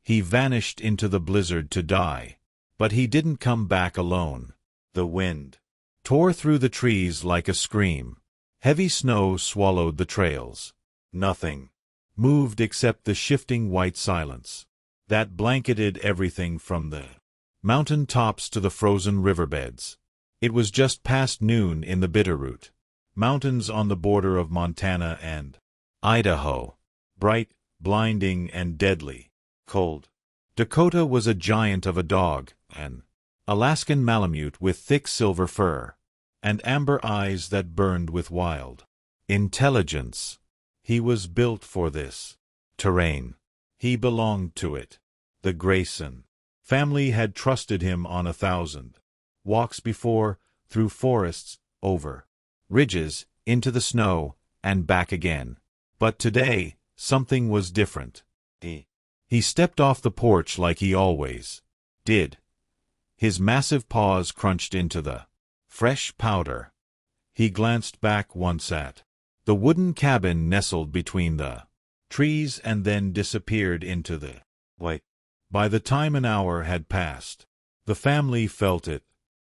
He vanished into the blizzard to die. But he didn't come back alone. The wind tore through the trees like a scream. Heavy snow swallowed the trails. Nothing moved except the shifting white silence that blanketed everything from the mountain tops to the frozen riverbeds. It was just past noon in the Bitterroot Mountains on the border of Montana and Idaho. Bright, blinding, and deadly cold. Dakota was a giant of a dog, an Alaskan Malamute with thick silver fur, and amber eyes that burned with wild intelligence. He was built for this terrain. He belonged to it. The Grayson family had trusted him on 1,000 walks before, through forests, over ridges, into the snow, and back again. But today, something was different. He stepped off the porch like he always did. His massive paws crunched into the fresh powder. He glanced back once at the wooden cabin nestled between the trees and then disappeared into the white. By the time an hour had passed, the family felt it.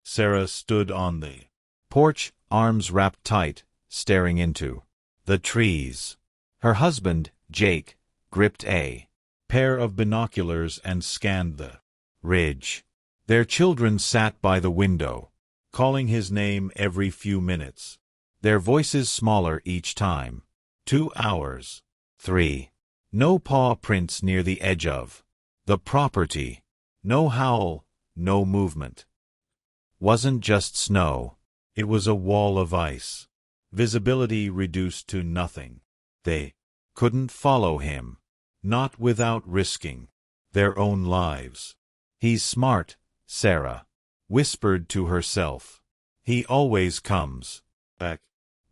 Sarah stood on the porch, arms wrapped tight, staring into the trees. Her husband, Jake, gripped a pair of binoculars and scanned the ridge. Their children sat by the window, calling his name every few minutes, their voices smaller each time. 2 hours. 3. No paw prints near the edge of the property. No howl, no movement. Wasn't just snow. It was a wall of ice. Visibility reduced to nothing. They couldn't follow him. Not without risking their own lives. He's smart, Sarah whispered to herself. He always comes back.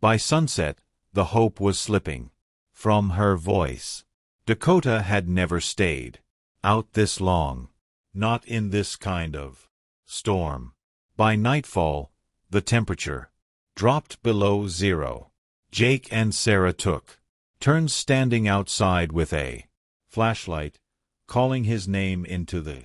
By sunset, the hope was slipping from her voice. Dakota had never stayed out this long. Not in this kind of storm. By nightfall, the temperature dropped below 0. Jake and Sarah took turns standing outside with a flashlight, calling his name into the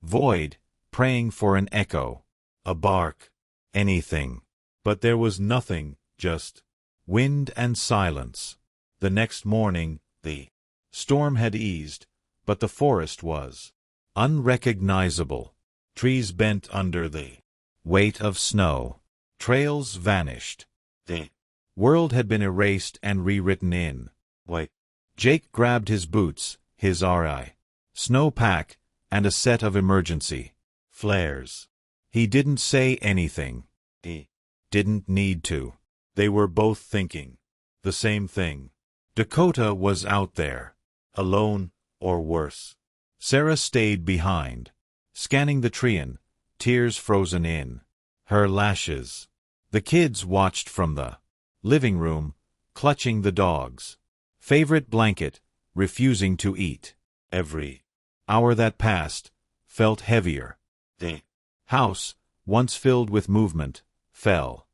void, praying for an echo, a bark, anything. But there was nothing, just wind and silence. The next morning, the storm had eased, but the forest was unrecognizable. Trees bent under the weight of snow. Trails vanished. The world had been erased and rewritten in white. Jake grabbed his boots, his RI snow pack, and a set of emergency flares. He didn't say anything. He didn't need to. They were both thinking the same thing. Dakota was out there, alone, or worse. Sarah stayed behind, scanning the tree, tears frozen in her lashes. The kids watched from the living room, clutching the dog's favorite blanket, refusing to eat. Every hour that passed felt heavier. The house, once filled with movement, fell.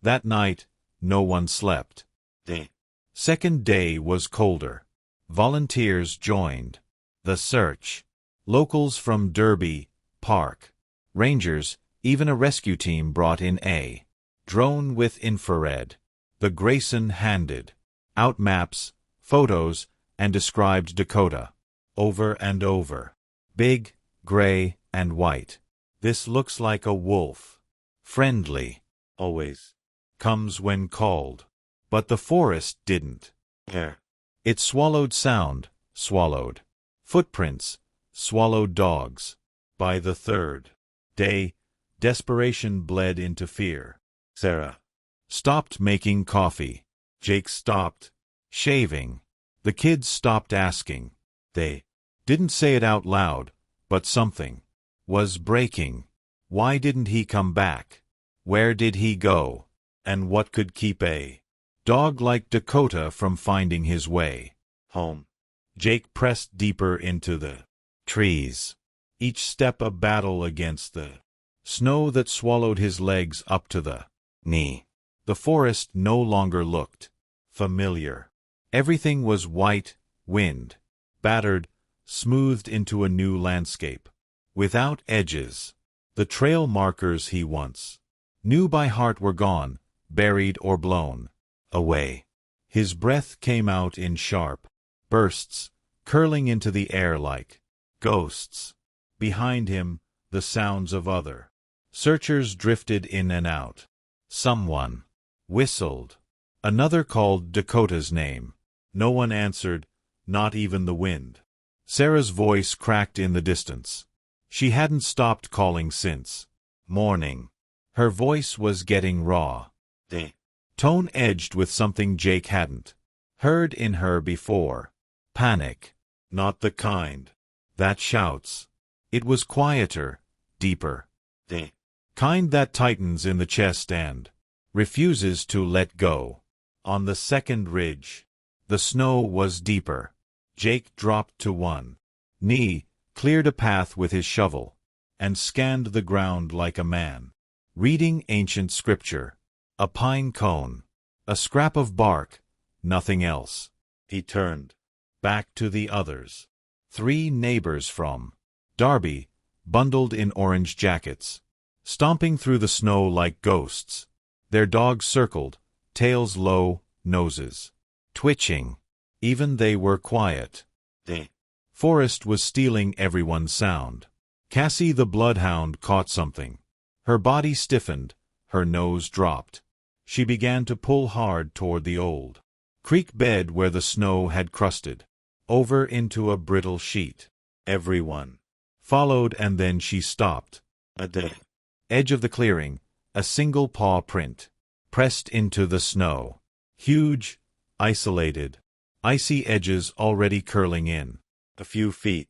That night, no one slept. The second day was colder. Volunteers joined the search. Locals from Derby, Park, rangers, even a rescue team brought in a drone with infrared. The Grayson handed out maps, photos, and described Dakota over and over. Big, gray, and white. This looks like a wolf. Friendly. Always. Comes when called. But the forest didn't care. It swallowed sound, swallowed footprints, swallowed dogs. By the third day, desperation bled into fear. Sarah stopped making coffee. Jake stopped shaving. The kids stopped asking. They didn't say it out loud, but something was breaking. Why didn't he come back? Where did he go? And what could keep a dog like Dakota from finding his way home? Jake pressed deeper into the trees, each step a battle against the snow that swallowed his legs up to the knee. The forest no longer looked familiar. Everything was white, wind, battered, smoothed into a new landscape. Without edges. The trail markers he once knew by heart were gone, buried or blown away. His breath came out in sharp bursts, curling into the air like ghosts. Behind him, the sounds of other searchers drifted in and out. Someone whistled. Another called Dakota's name. No one answered, not even the wind. Sarah's voice cracked in the distance. She hadn't stopped calling since morning. Her voice was getting raw. The tone edged with something Jake hadn't heard in her before. Panic. Not the kind that shouts. It was quieter, deeper. The kind that tightens in the chest and refuses to let go. On the second ridge, the snow was deeper. Jake dropped to one knee, cleared a path with his shovel, and scanned the ground like a man reading ancient scripture. A pine cone, a scrap of bark, nothing else. He turned back to the others. 3 neighbors from Darby, bundled in orange jackets, stomping through the snow like ghosts. Their dogs circled, tails low, noses twitching. Even they were quiet. The forest was stealing everyone's sound. Cassie the bloodhound caught something. Her body stiffened, her nose dropped. She began to pull hard toward the old creek bed where the snow had crusted over into a brittle sheet. Everyone followed, and then she stopped. At the edge of the clearing, a single paw print pressed into the snow. Huge, isolated, icy edges already curling in. A few feet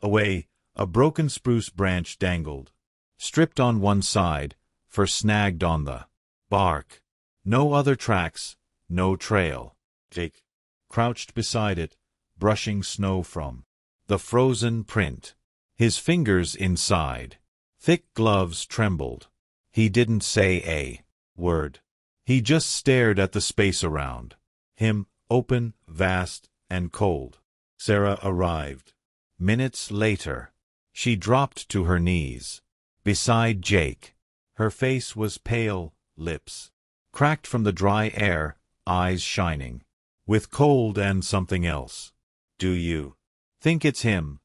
away, a broken spruce branch dangled, stripped on one side, for snagged on the bark. No other tracks, no trail. Jake crouched beside it, brushing snow from the frozen print. His fingers inside thick gloves trembled. He didn't say a word. He just stared at the space around him, open, vast, and cold. Sarah arrived. Minutes later, she dropped to her knees beside Jake. Her face was pale, lips cracked from the dry air, eyes shining with cold and something else. "Do you think it's him?"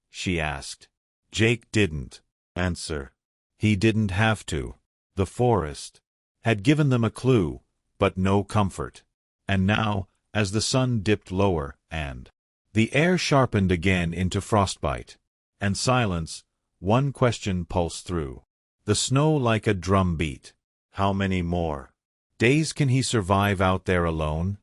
she asked. Jake didn't answer. He didn't have to. The forest had given them a clue, but no comfort. And now, as the sun dipped lower, and the air sharpened again into frostbite and silence, one question pulsed through the snow like a drum beat. How many more days can he survive out there alone?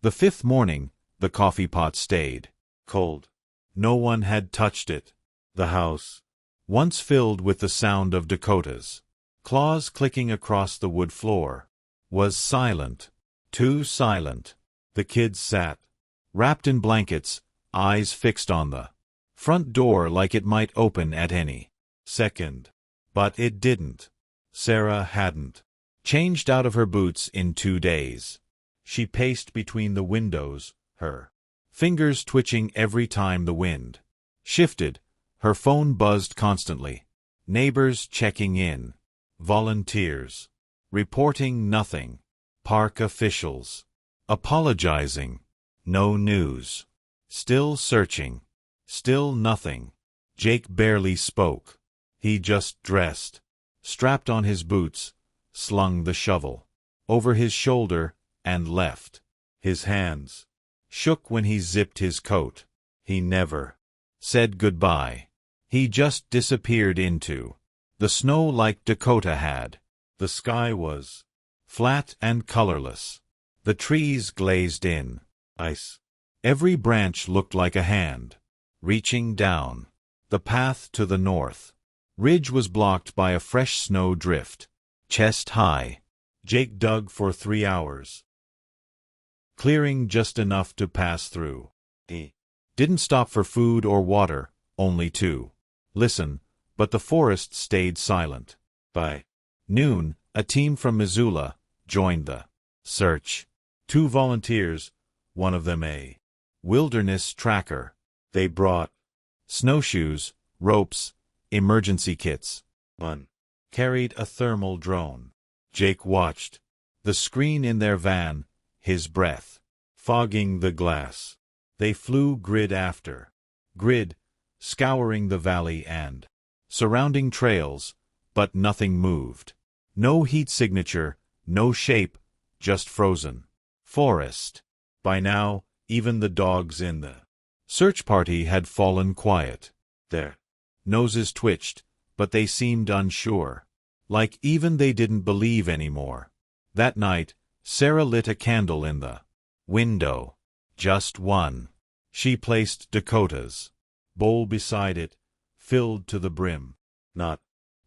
The 5th morning, the coffee pot stayed cold. No one had touched it. The house, once filled with the sound of Dakota's claws clicking across the wood floor, was silent. Too silent. The kids sat, wrapped in blankets, eyes fixed on the front door like it might open at any second. But it didn't. Sarah hadn't changed out of her boots in 2 days. She paced between the windows, her fingers twitching every time the wind shifted. Her phone buzzed constantly. Neighbors checking in. Volunteers reporting nothing. Park officials apologizing. No news. Still searching. Still nothing. Jake barely spoke. He just dressed, strapped on his boots, slung the shovel over his shoulder, and left. His hands shook when he zipped his coat. He never said goodbye. He just disappeared into the snow like Dakota had. The sky was flat and colorless. The trees glazed in ice. Every branch looked like a hand reaching down. The path to the north ridge was blocked by a fresh snow drift, chest high. Jake dug for 3 hours, clearing just enough to pass through. He didn't stop for food or water, only to listen, but the forest stayed silent. By noon, a team from Missoula joined the search. 2 volunteers, one of them a wilderness tracker. They brought snowshoes, ropes, emergency kits. One carried a thermal drone. Jake watched the screen in their van, his breath fogging the glass. They flew grid after grid, scouring the valley and surrounding trails, but nothing moved. No heat signature, no shape, just frozen forest. By now, even the dogs in the search party had fallen quiet. Their noses twitched, but they seemed unsure, like even they didn't believe anymore. That night, Sarah lit a candle in the window. Just one. She placed Dakota's bowl beside it, filled to the brim. Not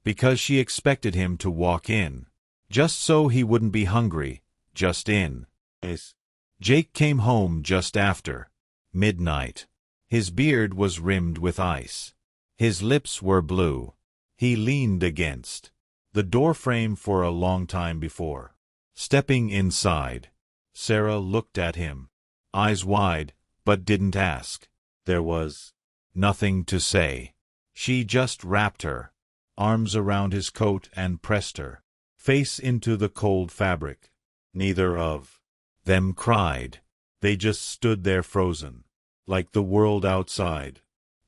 because she expected him to walk in, just so he wouldn't be hungry, just in case. Jake came home just after midnight. His beard was rimmed with ice. His lips were blue. He leaned against the doorframe for a long time before stepping inside. Sarah looked at him, eyes wide, but didn't ask. There was nothing to say. She just wrapped her arms around his coat and pressed her face into the cold fabric. Neither of them cried. They just stood there frozen, like the world outside.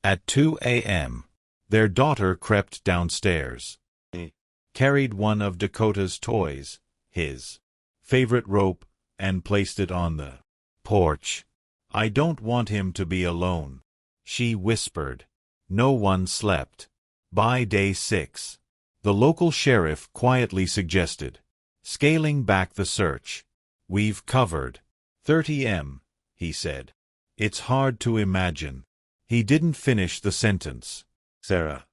At 2 a.m., their daughter crept downstairs. He carried one of Dakota's toys, his favorite rope, and placed it on the porch. "I don't want him to be alone," she whispered. No one slept. By day 6, the local sheriff quietly suggested scaling back the search. "We've covered 30 m," he said. "It's hard to imagine." He didn't finish the sentence. Sarah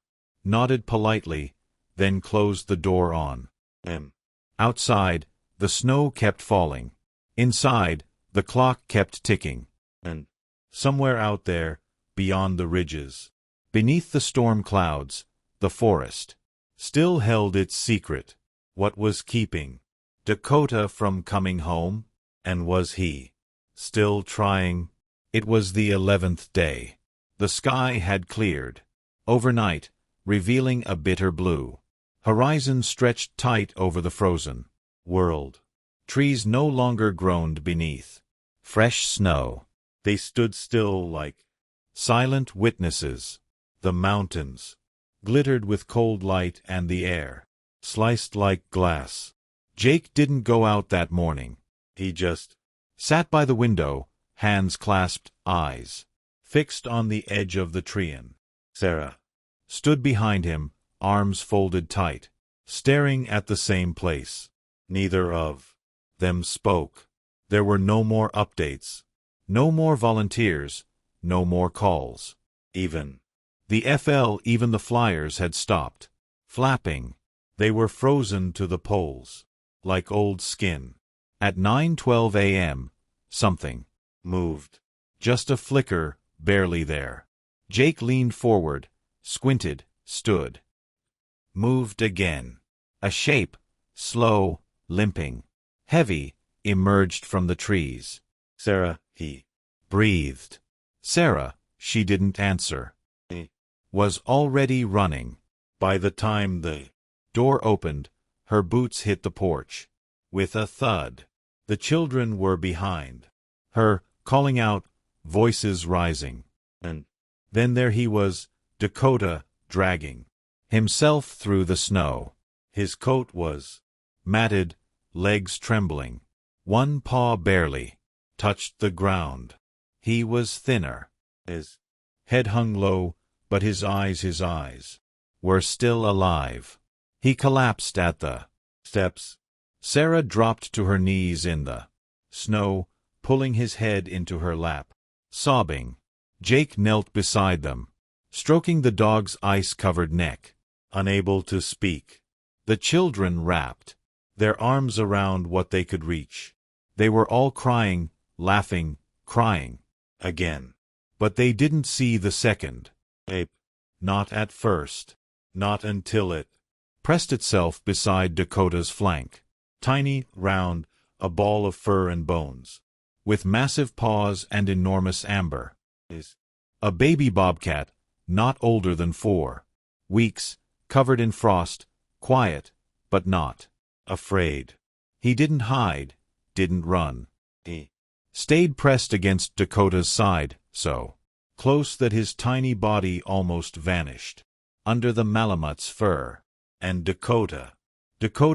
nodded politely, then closed the door on him. Outside, the snow kept falling. Inside, the clock kept ticking. And somewhere out there, beyond the ridges, beneath the storm clouds, the forest still held its secret. What was keeping Dakota from coming home? And was he still trying? It was the 11th day. The sky had cleared overnight, revealing a bitter blue. Horizon stretched tight over the frozen world. Trees no longer groaned beneath fresh snow. They stood still like silent witnesses. The mountains glittered with cold light and the air sliced like glass. Jake didn't go out that morning. He just sat by the window, hands clasped, eyes fixed on the edge of the tree. Sarah stood behind him, arms folded tight, staring at the same place. Neither of them spoke. There were no more updates, no more volunteers, no more calls. Even the flyers had stopped flapping. They were frozen to the poles, like old skin. At 9:12 a.m., something moved. Just a flicker, barely there. Jake leaned forward, squinted, stood. Moved again. A shape, slow, limping, heavy, emerged from the trees. "Sarah," he breathed. Sarah, she didn't answer. He was already running. By the time the door opened, her boots hit the porch. With a thud, the children were behind her, calling out, voices rising. And then there he was, Dakota, dragging himself through the snow. His coat was matted, legs trembling. One paw barely touched the ground. He was thinner. His head hung low, but his eyes were still alive. He collapsed at the steps. Sarah dropped to her knees in the snow, pulling his head into her lap, sobbing. Jake knelt beside them, stroking the dog's ice-covered neck, unable to speak. The children wrapped their arms around what they could reach. They were all crying, laughing, crying again. But they didn't see the second ape. Not at first. Not until it pressed itself beside Dakota's flank. Tiny, round, a ball of fur and bones, with massive paws and enormous amber A baby bobcat, not older than 4 weeks, covered in frost, quiet, but not afraid. He didn't hide, didn't run. He stayed pressed against Dakota's side, so close that his tiny body almost vanished under the Malamut's fur. And Dakota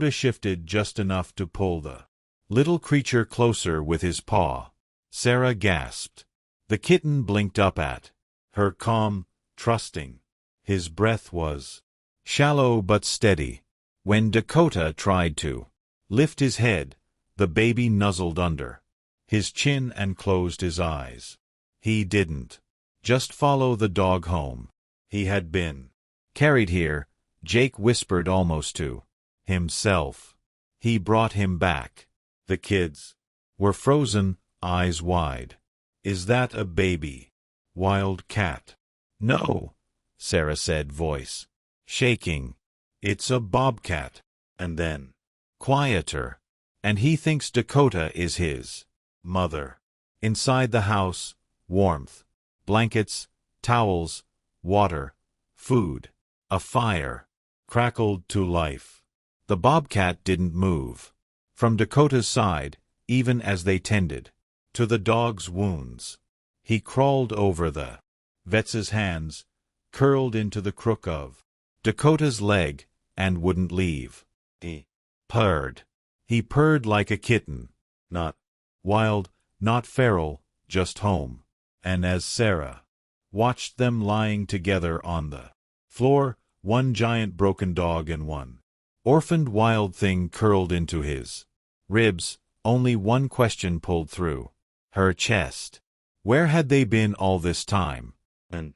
shifted just enough to pull the little creature closer with his paw. Sarah gasped. The kitten blinked up at her, calm, trusting. His breath was shallow but steady. When Dakota tried to lift his head, the baby nuzzled under his chin and closed his eyes. He didn't just follow the dog home. He had been carried here, Jake whispered almost to himself. He brought him back. The kids were frozen, eyes wide. Is that a baby wild cat? No, Sarah said, voice shaking. It's a bobcat. And then, quieter. And he thinks Dakota is his mother. Inside the house, warmth, blankets, towels, water, food. A fire crackled to life. The bobcat didn't move from Dakota's side, even as they tended to the dog's wounds. He crawled over the vet's hands, curled into the crook of Dakota's leg, and wouldn't leave. He purred. He purred like a kitten. Not wild, not feral, just home. And as Sarah watched them lying together on the floor, one giant broken dog and one orphaned wild thing curled into his ribs, only one question pulled through her chest. Where had they been all this time? And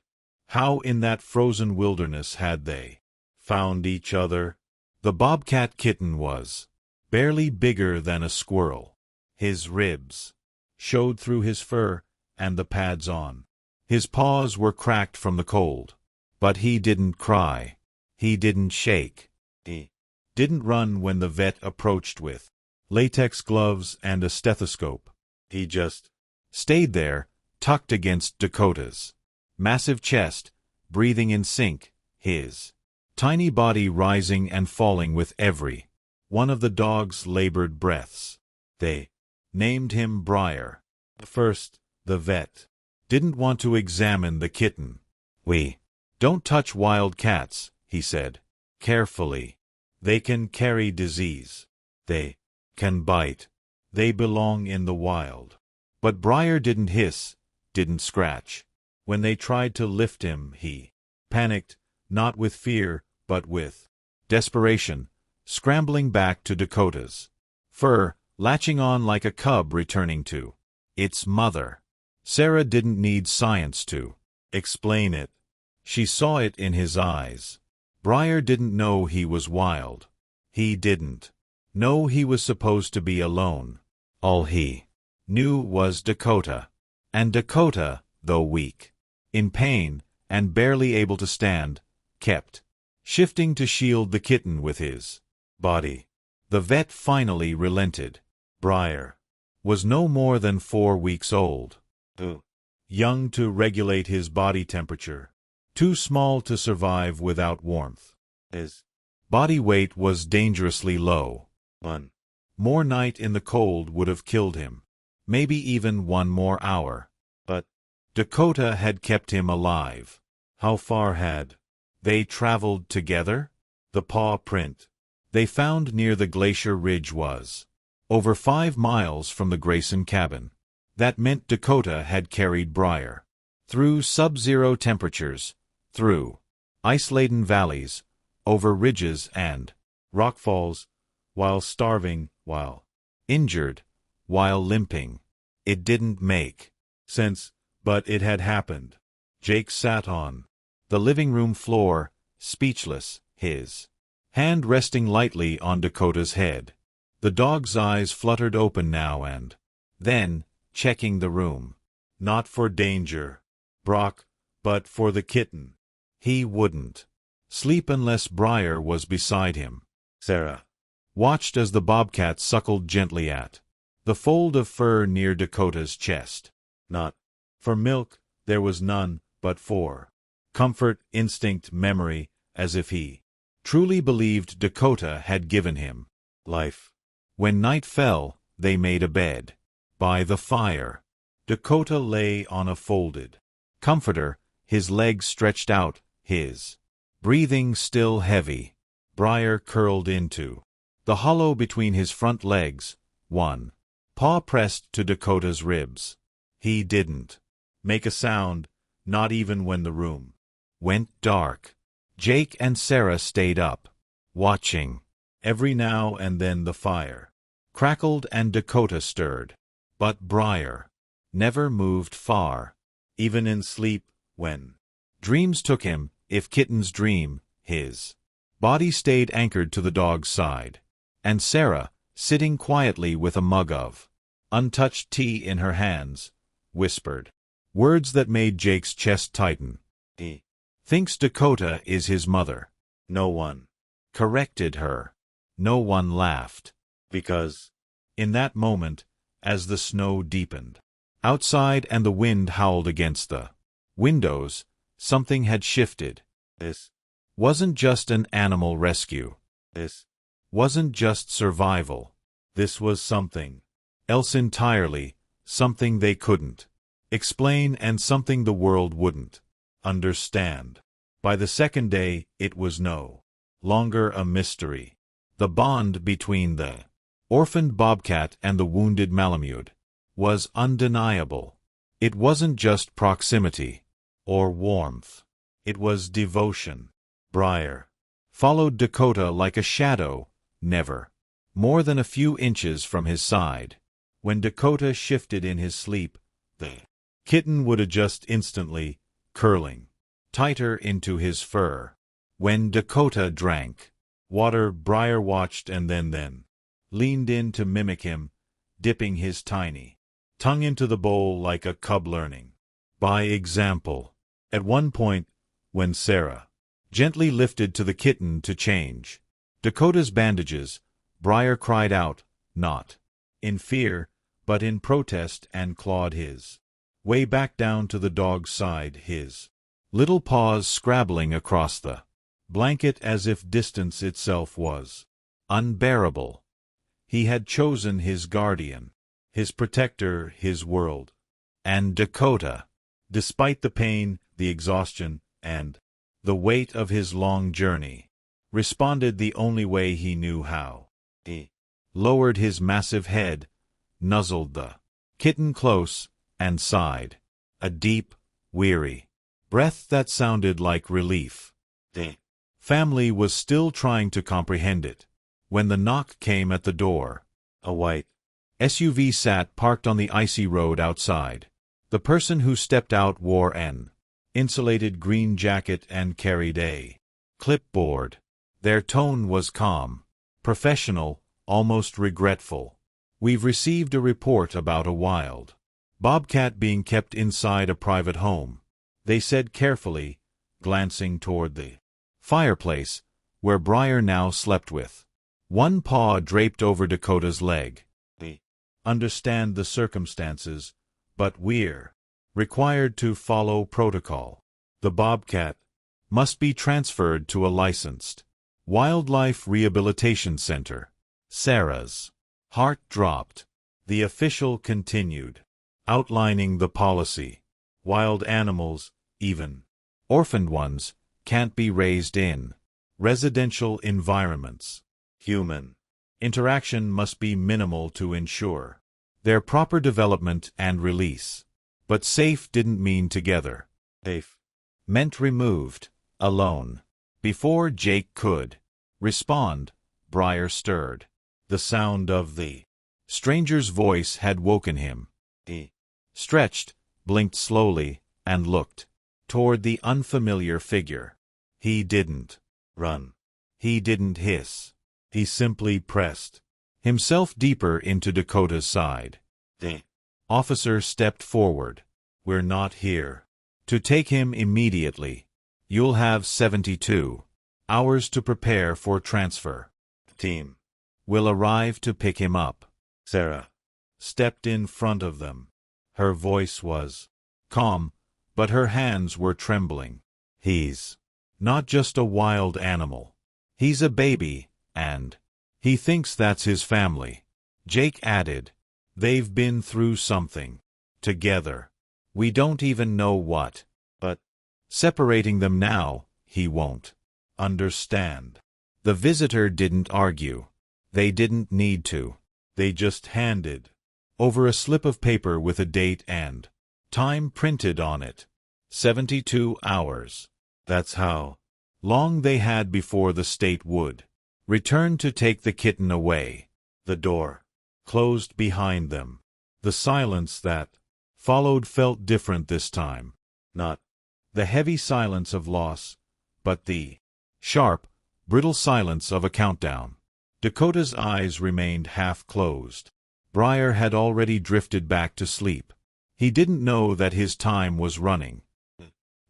how in that frozen wilderness had they found each other? The bobcat kitten was barely bigger than a squirrel. His ribs showed through his fur and the pads on his paws were cracked from the cold. But he didn't cry. He didn't shake. He didn't run when the vet approached with latex gloves and a stethoscope. He just stayed there, tucked against Dakota's massive chest, breathing in sync, his tiny body rising and falling with every one of the dog's labored breaths. They named him Briar. First, the vet didn't want to examine the kitten. We don't touch wild cats, he said, carefully. They can carry disease. They can bite. They belong in the wild. But Briar didn't hiss, didn't scratch. When they tried to lift him, he panicked, not with fear, but with desperation, scrambling back to Dakota's fur, latching on like a cub returning to its mother. Sarah didn't need science to explain it. She saw it in his eyes. Briar didn't know he was wild. He didn't know he was supposed to be alone. All he knew was Dakota. And Dakota, though weak, in pain, and barely able to stand, kept shifting to shield the kitten with his body. The vet finally relented. Briar was no more than 4 weeks old. Too young to regulate his body temperature. Too small to survive without warmth. His body weight was dangerously low. One more night in the cold would have killed him. Maybe even 1 more hour. But Dakota had kept him alive. How far had they traveled together? The paw print they found near the glacier ridge was over 5 miles from the Grayson cabin. That meant Dakota had carried Briar through sub-zero temperatures, through ice-laden valleys, over ridges and rockfalls, while starving, while injured, while limping. It didn't make sense, but it had happened. Jake sat on the living room floor, speechless, his hand resting lightly on Dakota's head. The dog's eyes fluttered open now and then, checking the room. Not for danger, Brock, but for the kitten. He wouldn't sleep unless Briar was beside him. Sarah watched as the bobcat suckled gently at the fold of fur near Dakota's chest. Not for milk, there was none, but for comfort, instinct, memory, as if he truly believed Dakota had given him life. When night fell, they made a bed. By the fire, Dakota lay on a folded comforter, his legs stretched out, his breathing still heavy. Briar curled into the hollow between his front legs, one paw pressed to Dakota's ribs. He didn't make a sound, not even when the room went dark. Jake and Sarah stayed up, watching. Every now and then the fire crackled and Dakota stirred. But Briar never moved far, even in sleep, when dreams took him, if kittens dream, his body stayed anchored to the dog's side. And Sarah, sitting quietly with a mug of untouched tea in her hands, whispered words that made Jake's chest tighten. He thinks Dakota is his mother. No one corrected her. No one laughed. Because, in that moment, as the snow deepened outside and the wind howled against the windows, something had shifted. This wasn't just an animal rescue. This wasn't just survival. This was something else entirely, something they couldn't explain and something the world wouldn't understand. By the second day, it was no longer a mystery. The bond between the orphaned bobcat and the wounded Malamute was undeniable. It wasn't just proximity or warmth. It was devotion. Briar followed Dakota like a shadow, never more than a few inches from his side. When Dakota shifted in his sleep, the kitten would adjust instantly, curling tighter into his fur. When Dakota drank water, Briar watched and then leaned in to mimic him, dipping his tiny tongue into the bowl like a cub learning by example. At one point, when Sarah gently lifted to the kitten to change Dakota's bandages, Briar cried out, not in fear, but in protest, and clawed his way back down to the dog's side, his little paws scrabbling across the blanket as if distance itself was unbearable. He had chosen his guardian, his protector, his world. And Dakota, despite the pain, the exhaustion, and the weight of his long journey, responded the only way he knew how. He lowered his massive head, nuzzled the kitten close, and sighed, a deep, weary breath that sounded like relief. The family was still trying to comprehend it when the knock came at the door. A white SUV sat parked on the icy road outside. The person who stepped out wore an insulated green jacket and carried a clipboard. Their tone was calm, professional, almost regretful. "We've received a report about a wild bobcat being kept inside a private home," they said carefully, glancing toward the fireplace, where Briar now slept with one paw draped over Dakota's leg. "We understand the circumstances, but we're required to follow protocol. The bobcat must be transferred to a licensed wildlife rehabilitation center." Sarah's heart dropped. The official continued, outlining the policy. Wild animals, even orphaned ones, can't be raised in residential environments. Human interaction must be minimal to ensure their proper development and release. But safe didn't mean together. Safe meant removed, alone. Before Jake could respond, Briar stirred. The sound of the stranger's voice had woken him. He stretched, blinked slowly, and looked toward the unfamiliar figure. He didn't run. He didn't hiss. He simply pressed himself deeper into Dakota's side. The officer stepped forward. "We're not here to take him immediately. You'll have 72 hours to prepare for transfer. The team will arrive to pick him up." Sarah stepped in front of them. Her voice was calm, but her hands were trembling. He's not just a wild animal. He's a baby, and he thinks that's his family. Jake added, they've been through something together. We don't even know what, but separating them now, he won't understand. The visitor didn't argue. They didn't need to. They just handed over a slip of paper with a date and time printed on it. 72 hours. That's how long they had before the state would return to take the kitten away. The door closed behind them. The silence that followed felt different this time. Not the heavy silence of loss, but the sharp, brittle silence of a countdown. Dakota's eyes remained half-closed. Briar had already drifted back to sleep. He didn't know that his time was running.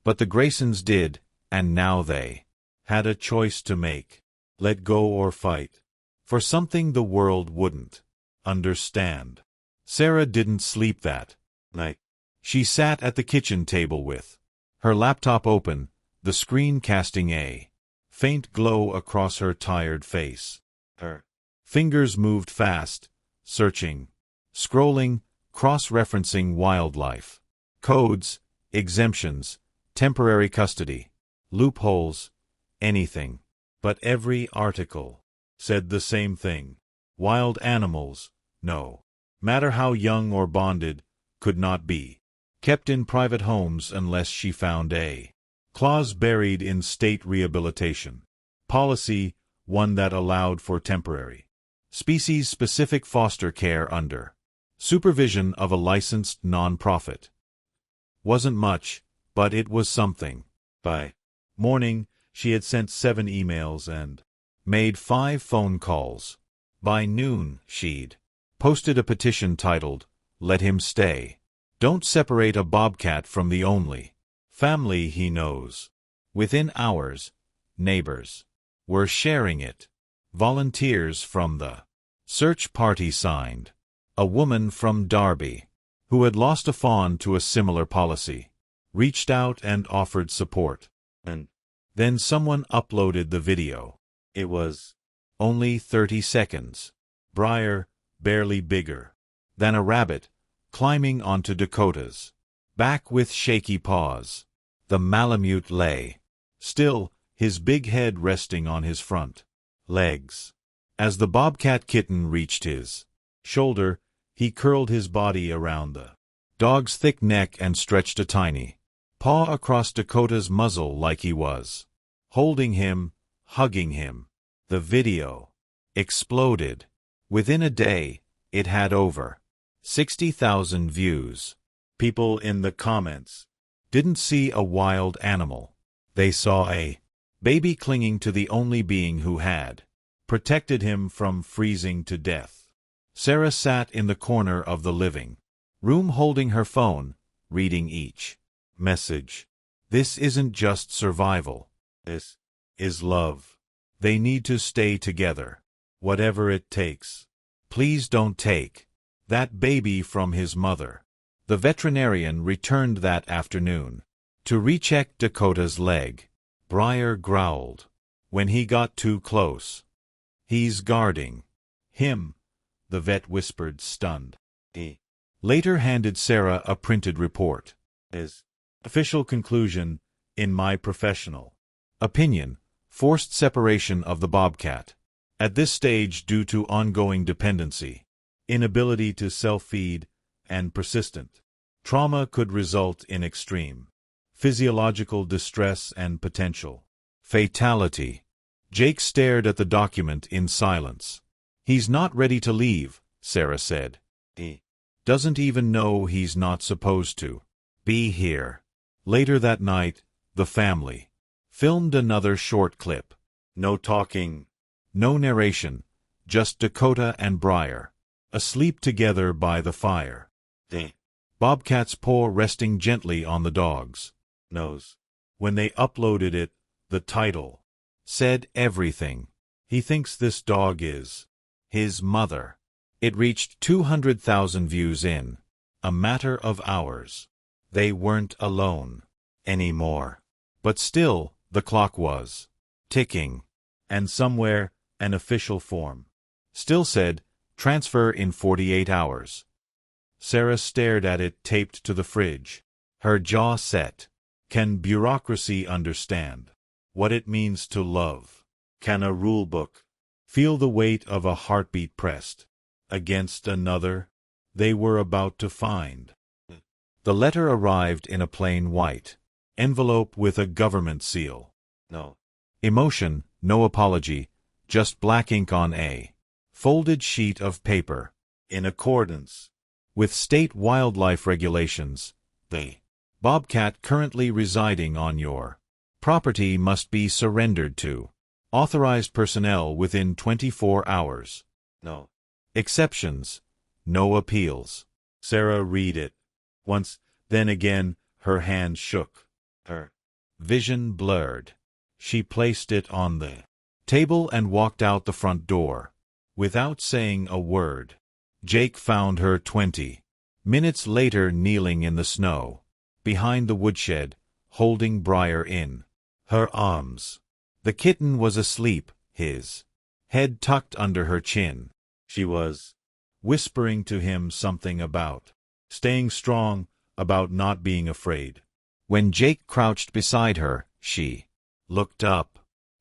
But the Graysons did, and now they had a choice to make. Let go or fight. For something the world wouldn't understand. Sarah didn't sleep that night. She sat at the kitchen table with her laptop open, the screen casting a faint glow across her tired face. Her fingers moved fast, searching, scrolling, cross-referencing wildlife codes, exemptions, temporary custody, loopholes, anything. But every article said the same thing. Wild animals, no matter how young or bonded, could not be kept in private homes unless she found a clause buried in state rehabilitation policy, one that allowed for temporary, species-specific foster care under supervision of a licensed non-profit. Wasn't much, but it was something. By morning, she had sent 7 emails and made 5 phone calls. By noon, she'd posted a petition titled, "Let him stay. Don't separate a bobcat from the only family he knows." Within hours, neighbors were sharing it. Volunteers from the search party signed. A woman from Derby, who had lost a fawn to a similar policy, reached out and offered support. And then someone uploaded the video. It was only 30 seconds. Briar, barely bigger than a rabbit, climbing onto Dakota's back with shaky paws. The Malamute lay still, his big head resting on his front legs. As the bobcat kitten reached his shoulder, he curled his body around the dog's thick neck and stretched a tiny paw across Dakota's muzzle like he was holding him, hugging him. The video exploded. Within a day, it had over 60,000 views. People in the comments didn't see a wild animal. They saw a baby clinging to the only being who had protected him from freezing to death. Sarah sat in the corner of the living room holding her phone, reading each message. This isn't just survival. This is love. They need to stay together, whatever it takes. Please don't take that baby from his mother. The veterinarian returned that afternoon to recheck Dakota's leg. Briar growled when he got too close. He's guarding him, the vet whispered, stunned. He later handed Sarah a printed report. His official conclusion, in my professional opinion, forced separation of the bobcat. At this stage, due to ongoing dependency, inability to self-feed, and persistent trauma, could result in extreme physiological distress and potential fatality. Jake stared at the document in silence. He's not ready to leave, Sarah said. He doesn't even know he's not supposed to be here. Later that night, the family filmed another short clip. No talking, no narration, just Dakota and Briar, asleep together by the fire. The bobcat's paw resting gently on the dog's nose. When they uploaded it, the title said everything. He thinks this dog is his mother. It reached 200,000 views in a matter of hours. They weren't alone anymore. But still, the clock was ticking. And somewhere, an official form still said, transfer in 48 hours. Sarah stared at it taped to the fridge. Her jaw set. Can bureaucracy understand what it means to love? Can a rule book feel the weight of a heartbeat pressed against another? They were about to find. The letter arrived in a plain white envelope with a government seal. No emotion, no apology, just black ink on a folded sheet of paper. In accordance with state wildlife regulations, the bobcat currently residing on your property must be surrendered to authorized personnel within 24 hours. No exceptions, no appeals. Sarah read it once, then again. Her hand shook. Her vision blurred. She placed it on the table and walked out the front door. Without saying a word, Jake found her 20 minutes later kneeling in the snow, behind the woodshed, holding Briar in her arms. The kitten was asleep, his head tucked under her chin. She was whispering to him something about staying strong, about not being afraid. When Jake crouched beside her, she looked up.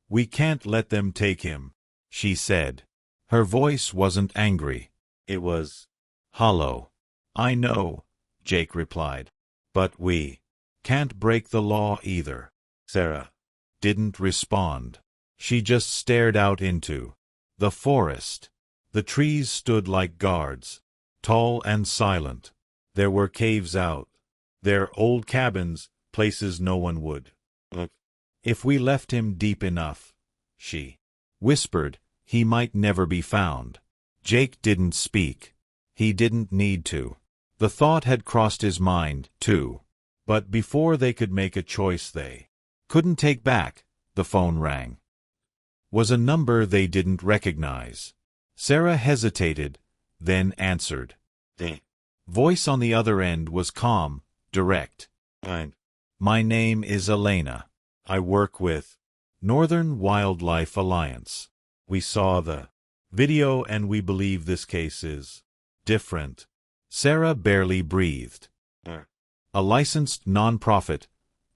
"We can't let them take him," she said. Her voice wasn't angry. It was hollow. "I know," Jake replied. "But we can't break the law either." Sarah didn't respond. She just stared out into the forest. The trees stood like guards, tall and silent. There were caves out there, old cabins, places no one would look. "If we left him deep enough," she whispered, "he might never be found." Jake didn't speak. He didn't need to. The thought had crossed his mind, too. But before they could make a choice they couldn't take back, the phone rang. Was a number they didn't recognize. Sarah hesitated, then answered. The voice on the other end was calm, direct. "My name is Elena. I work with Northern Wildlife Alliance. We saw the video and we believe this case is different." Sarah barely breathed. "A licensed non-profit,"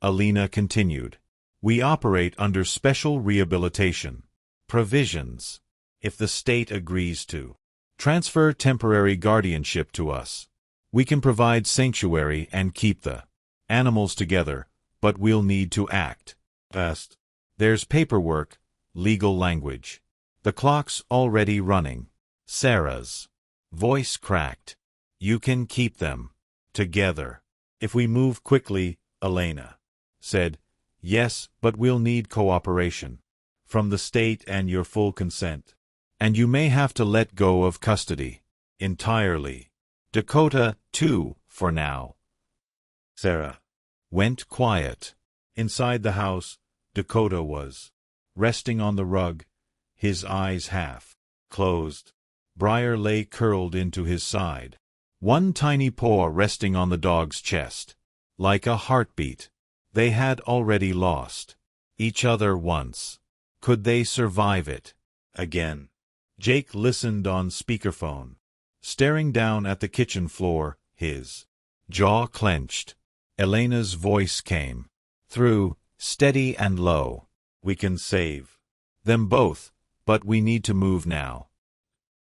Elena continued. "We operate under special rehabilitation provisions. If the state agrees to transfer temporary guardianship to us, we can provide sanctuary and keep the animals together, but we'll need to act fast. There's paperwork, legal language. The clock's already running." Sarah's voice cracked. "You can keep them together if we move quickly," Elena said. "Yes, but we'll need cooperation from the state and your full consent. And you may have to let go of custody entirely. Dakota, too, for now." Sarah went quiet. Inside the house, Dakota was resting on the rug, his eyes half closed. Briar lay curled into his side, one tiny paw resting on the dog's chest. Like a heartbeat. They had already lost each other once. Could they survive it again? Jake listened on speakerphone, staring down at the kitchen floor, his jaw clenched. Elena's voice came through, steady and low. "We can save them both, but we need to move now."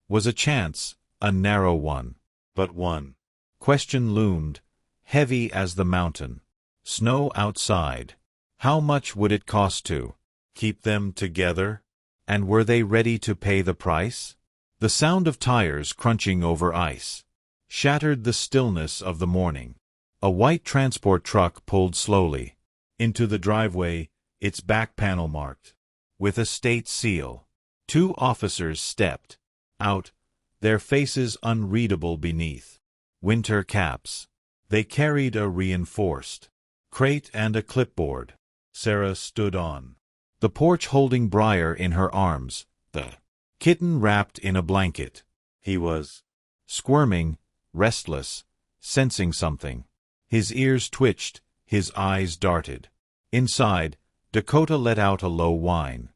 Was a chance, a narrow one, but one. Question loomed, heavy as the mountain. Snow outside. How much would it cost to keep them together? And were they ready to pay the price? The sound of tires crunching over ice shattered the stillness of the morning. A white transport truck pulled slowly into the driveway, its back panel marked with a state seal. Two officers stepped out, their faces unreadable beneath winter caps. They carried a reinforced crate and a clipboard. Sarah stood on the porch holding Briar in her arms, the kitten wrapped in a blanket. He was squirming, restless, sensing something. His ears twitched, his eyes darted. Inside, Dakota let out a low whine.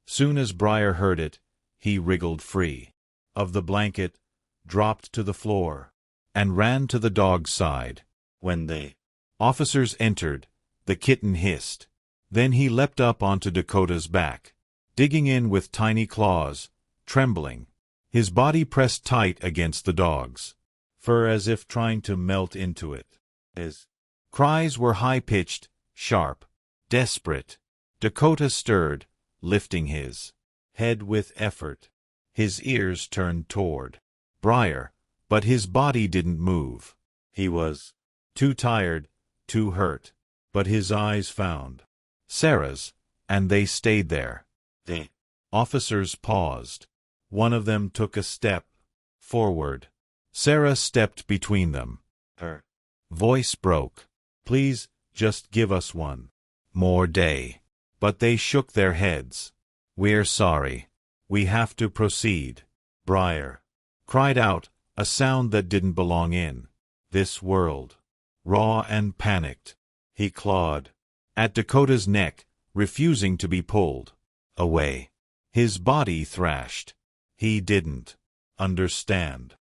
Soon as Briar heard it, he wriggled free of the blanket, dropped to the floor, and ran to the dog's side. When the officers entered, the kitten hissed. Then he leapt up onto Dakota's back, digging in with tiny claws, trembling. His body pressed tight against the dog's fur as if trying to melt into it. His cries were high-pitched, sharp, desperate. Dakota stirred, lifting his head with effort. His ears turned toward Briar, but his body didn't move. He was too tired, too hurt. But his eyes found Sarah's, and they stayed there. The officers paused. One of them took a step forward. Sarah stepped between them. Her voice broke. "Please, just give us one more day." But they shook their heads. "We're sorry. We have to proceed." Briar cried out, a sound that didn't belong in this world. Raw and panicked, he clawed at Dakota's neck, refusing to be pulled away. His body thrashed. He didn't understand.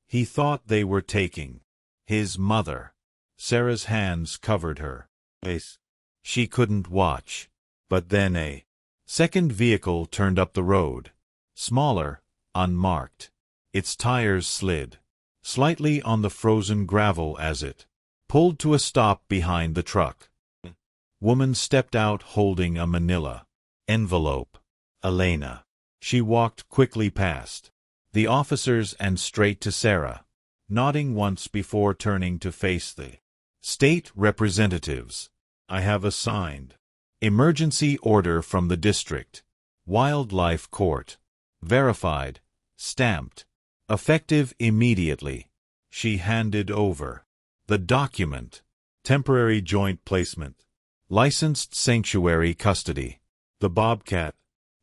He thought they were taking his mother. Sarah's hands covered her face. She couldn't watch. But then a second vehicle turned up the road. Smaller, unmarked. Its tires slid slightly on the frozen gravel as it pulled to a stop behind the truck. Woman stepped out holding a manila envelope. Elena. She walked quickly past the officers and straight to Sarah, nodding once before turning to face the state representatives. "I have a signed emergency order from the district wildlife court. Verified, stamped, effective immediately." She handed over the document. Temporary joint placement, licensed sanctuary custody. The bobcat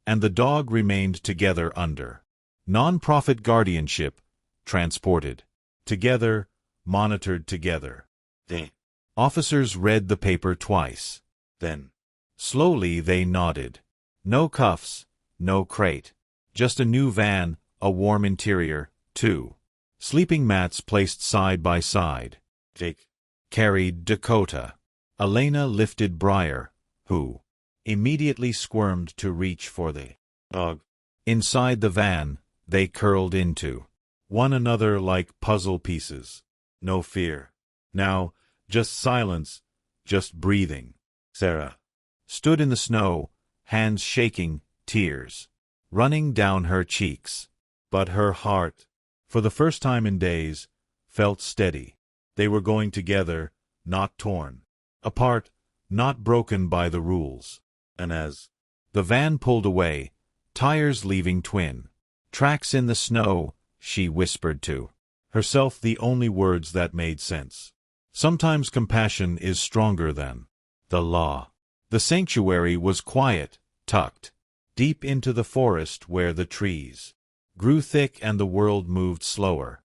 and the dog remained together under non-profit guardianship, transported together, monitored together. The officers read the paper twice. Then, slowly they nodded. No cuffs, no crate. Just a new van, a warm interior, 2 sleeping mats placed side by side. Jake carried Dakota. Elena lifted Briar, who immediately squirmed to reach for the dog. Inside the van, they curled into one another like puzzle pieces. No fear. Now, just silence, just breathing. Sarah stood in the snow, hands shaking, tears running down her cheeks. But her heart, for the first time in days, felt steady. They were going together, not torn apart, not broken by the rules. And as the van pulled away, tires leaving twin tracks in the snow, she whispered to herself the only words that made sense. Sometimes compassion is stronger than the law. The sanctuary was quiet, tucked deep into the forest where the trees grew thick and the world moved slower.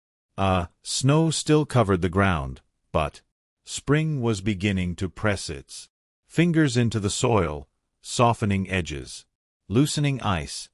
Snow still covered the ground, but spring was beginning to press its fingers into the soil, softening edges, loosening ice,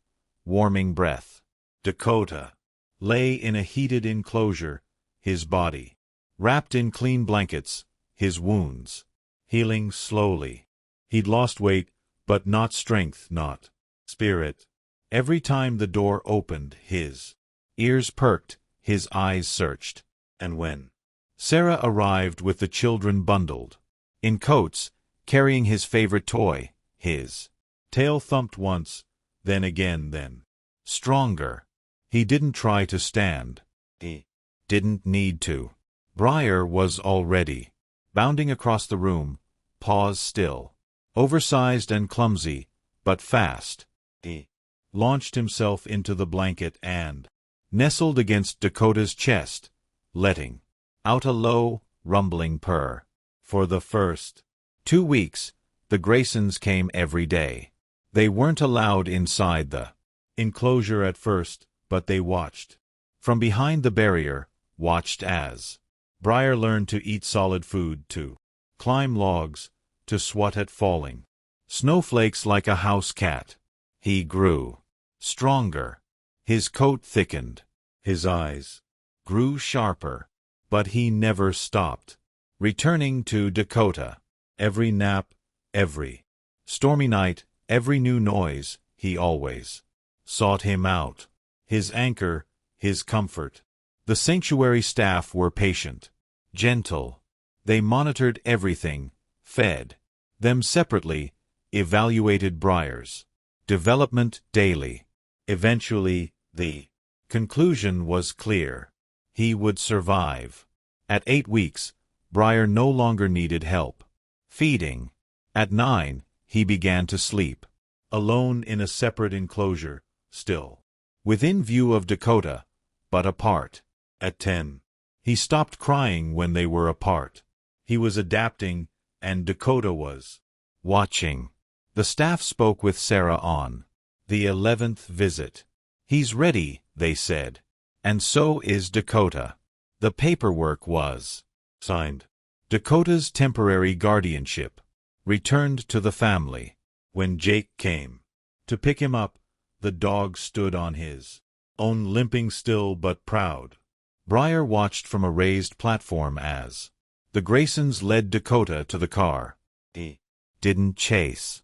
warming breath. Dakota lay in a heated enclosure, his body wrapped in clean blankets, his wounds healing slowly. He'd lost weight, but not strength, not spirit. Every time the door opened, his ears perked, his eyes searched. And when Sarah arrived with the children bundled in coats, carrying his favorite toy, his tail thumped once, then again, then stronger. He didn't try to stand. He didn't need to. Briar was already bounding across the room, paws still, oversized and clumsy, but fast. He launched himself into the blanket and nestled against Dakota's chest, letting out a low, rumbling purr. For the first 2 weeks, the Graysons came every day. They weren't allowed inside the enclosure at first, but they watched from behind the barrier, watched as Briar learned to eat solid food, to climb logs, to swat at falling snowflakes like a house cat. He grew stronger. His coat thickened. His eyes grew sharper. But he never stopped. Returning to Dakota. Every nap, every stormy night, every new noise, he always sought him out. His anchor, his comfort. The sanctuary staff were patient, gentle. They monitored everything, fed them separately, evaluated Briar's development daily. Eventually, the conclusion was clear. He would survive. At 8 weeks, Briar no longer needed help feeding. At 9, he began to sleep, alone in a separate enclosure, still within view of Dakota, but apart. At 10, he stopped crying when they were apart. He was adapting, and Dakota was watching. The staff spoke with Sarah on the 11th visit. "He's ready," they said. And so is Dakota. The paperwork was signed. Dakota's temporary guardianship returned to the family. When Jake came to pick him up, the dog stood on his own, limping still but proud. Briar watched from a raised platform as the Graysons led Dakota to the car. He didn't chase.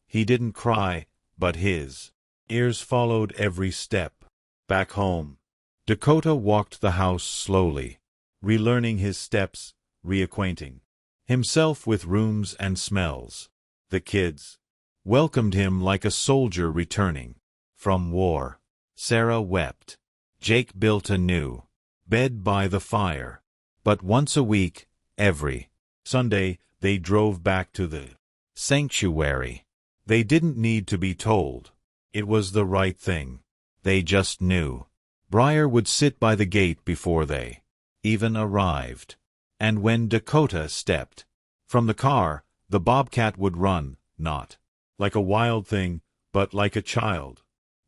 He didn't cry, but his ears followed every step. Back home, Dakota walked the house slowly, relearning his steps, reacquainting himself with rooms and smells. The kids welcomed him like a soldier returning from war. Sarah wept. Jake built a new bed by the fire. But once a week, every Sunday, they drove back to the sanctuary. They didn't need to be told. It was the right thing. They just knew. Briar would sit by the gate before they even arrived. And when Dakota stepped from the car, the bobcat would run, not like a wild thing, but like a child.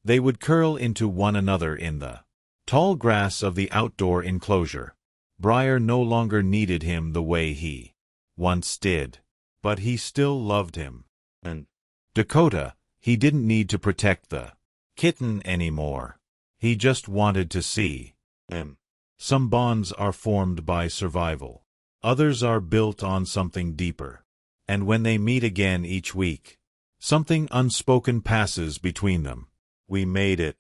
They would curl into one another in the tall grass of the outdoor enclosure. Briar no longer needed him the way he once did, but he still loved him. And Dakota, he didn't need to protect the kitten anymore. He just wanted to see him. Some bonds are formed by survival. Others are built on something deeper. And when they meet again each week, something unspoken passes between them. We made it.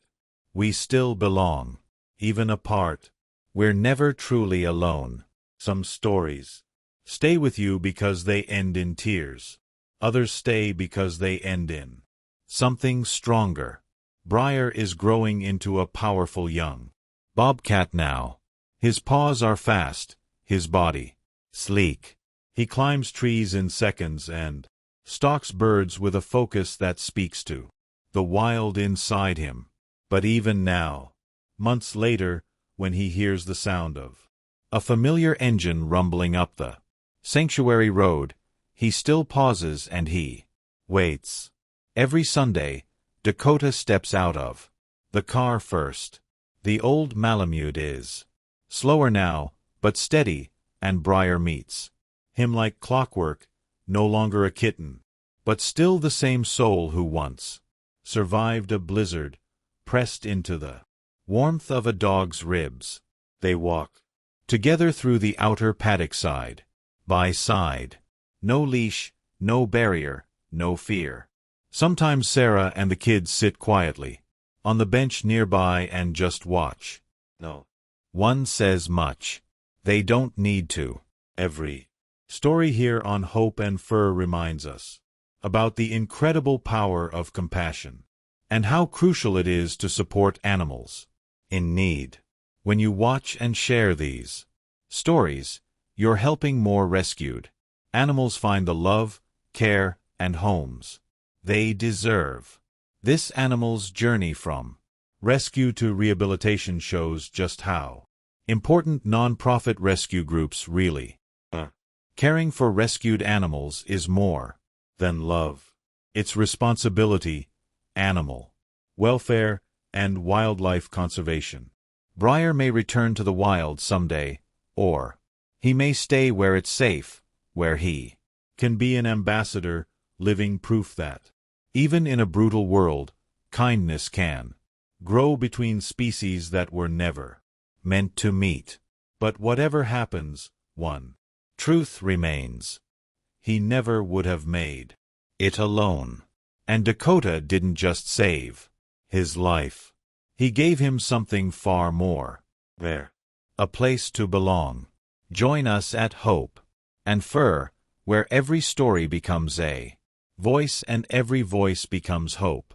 We still belong. Even apart, we're never truly alone. Some stories stay with you because they end in tears. Others stay because they end in something stronger. Briar is growing into a powerful young bobcat now. His paws are fast, his body sleek. He climbs trees in seconds and stalks birds with a focus that speaks to the wild inside him. But even now, months later, when he hears the sound of a familiar engine rumbling up the sanctuary road, he still pauses and he waits. Every Sunday, Dakota steps out of the car first. The old Malamute is slower now, but steady, and Briar meets him like clockwork, no longer a kitten, but still the same soul who once survived a blizzard, pressed into the warmth of a dog's ribs. They walk together through the outer paddock side by side. No leash, no barrier, no fear. Sometimes Sarah and the kids sit quietly on the bench nearby and just watch. No one says much. They don't need to. Every story here on Hope and Fur reminds us about the incredible power of compassion and how crucial it is to support animals in need. When you watch and share these stories, you're helping more rescued animals find the love, care, and homes they deserve. This animal's journey from rescue to rehabilitation shows just how important non-profit rescue groups really are. Caring for rescued animals is more than love. It's responsibility, animal welfare, and wildlife conservation. Briar may return to the wild someday, or He may stay where it's safe, where he can be an ambassador, living proof that, even in a brutal world, kindness can grow between species that were never meant to meet. But whatever happens, one truth remains. He never would have made it alone. And Dakota didn't just save his life. He gave him something far more. There. A place to belong. Join us at Hope and Fur, where every story becomes a voice and every voice becomes hope.